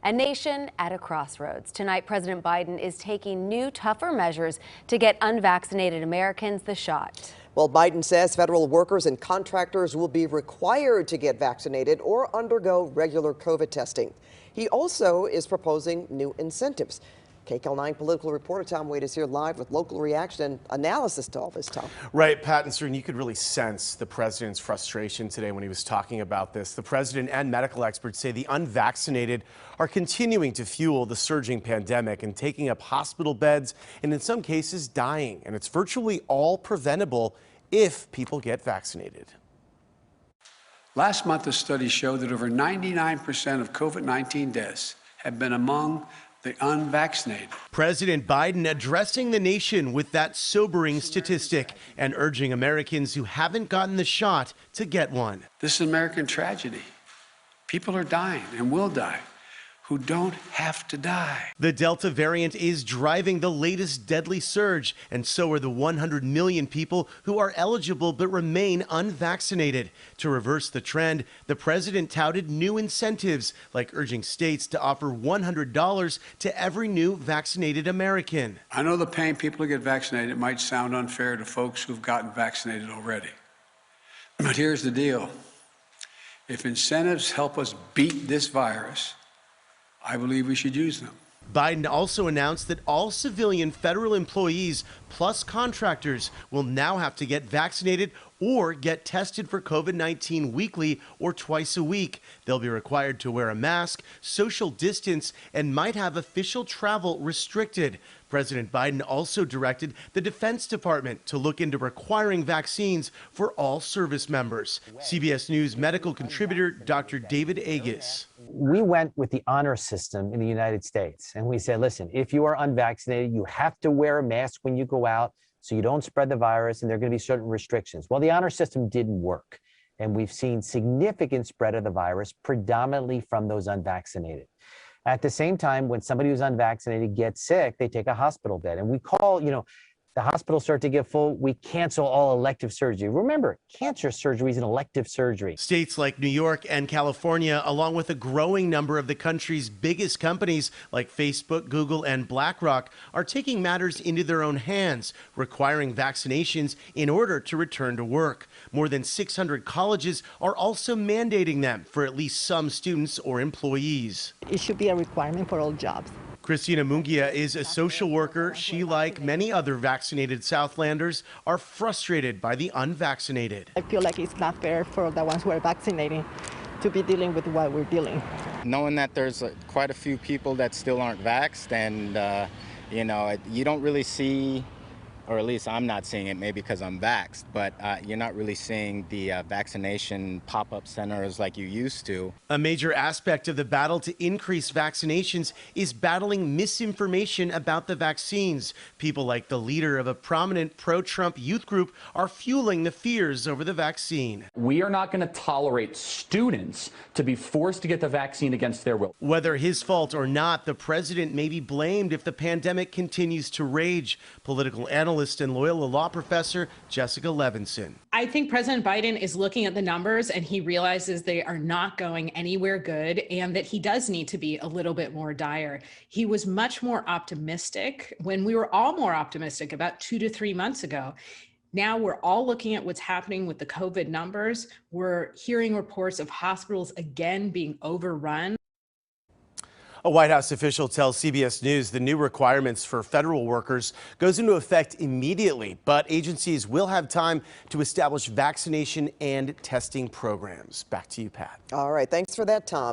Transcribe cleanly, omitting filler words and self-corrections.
A nation at a crossroads. Tonight, President Biden is taking new, tougher measures to get unvaccinated Americans the shot. Well, Biden says federal workers and contractors will be required to get vaccinated or undergo regular COVID testing. He also is proposing new incentives. KCAL9 political reporter Tom Wade is here live with local reaction and analysis to all this, Tom. Right, Pattinson, and you could really sense the president's frustration today when he was talking about this. The president and medical experts say the unvaccinated are continuing to fuel the surging pandemic and taking up hospital beds and in some cases dying. And it's virtually all preventable if people get vaccinated. Last month, a study showed that over 99% of COVID-19 deaths have been among the unvaccinated. President Biden addressing the nation with that sobering statistic and urging Americans who haven't gotten the shot to get one. This is American tragedy. People are dying and will die who don't have to die. The Delta variant is driving the latest deadly surge, and so are the 100 million people who are eligible but remain unvaccinated. To reverse the trend, the president touted new incentives, like urging states to offer $100 to every new vaccinated American. I know the paying people to get vaccinated might sound unfair to folks who've gotten vaccinated already. But here's the deal. If incentives help us beat this virus, I believe we should use them. Biden also announced that all civilian federal employees plus contractors will now have to get vaccinated or get tested for COVID-19 weekly or twice a week. They'll be required to wear a mask, social distance, and might have official travel restricted. President Biden also directed the Defense Department to look into requiring vaccines for all service members. CBS News medical contributor Dr. David Agus. We went with the honor system in the United States, and we said, listen, if you are unvaccinated, you have to wear a mask when you go out so you don't spread the virus, and there are going to be certain restrictions. Well, the honor system didn't work, and we've seen significant spread of the virus, predominantly from those unvaccinated. At the same time, when somebody who's unvaccinated gets sick, they take a hospital bed. And we call, the hospitals start to get full, we cancel all elective surgery. Remember, cancer surgery is an elective surgery. States like New York and California, along with a growing number of the country's biggest companies like Facebook, Google, and BlackRock, are taking matters into their own hands, requiring vaccinations in order to return to work. More than 600 colleges are also mandating them for at least some students or employees. It should be a requirement for all jobs. Christina Mungia is a social worker. She, like many other vaccinated Southlanders, are frustrated by the unvaccinated. I feel like it's not fair for the ones who are vaccinating to be dealing with what we're dealing. Knowing that there's quite a few people that still aren't vaxxed, and you don't really see, or at least I'm not seeing it, maybe because I'm vaxxed, but you're not really seeing the vaccination pop-up centers like you used to. A major aspect of the battle to increase vaccinations is battling misinformation about the vaccines. People like the leader of a prominent pro-Trump youth group are fueling the fears over the vaccine. We are not going to tolerate students to be forced to get the vaccine against their will. Whether his fault or not, the president may be blamed if the pandemic continues to rage. Political analyst and Loyola law professor Jessica Levinson. I think President Biden is looking at the numbers and he realizes they are not going anywhere good and that he does need to be a little bit more dire. He was much more optimistic when we were all more optimistic about 2 to 3 months ago. Now we're all looking at what's happening with the COVID numbers. We're hearing reports of hospitals again being overrun. A White House official tells CBS News the new requirements for federal workers goes into effect immediately, but agencies will have time to establish vaccination and testing programs. Back to you, Pat. All right. Thanks for that, Tom.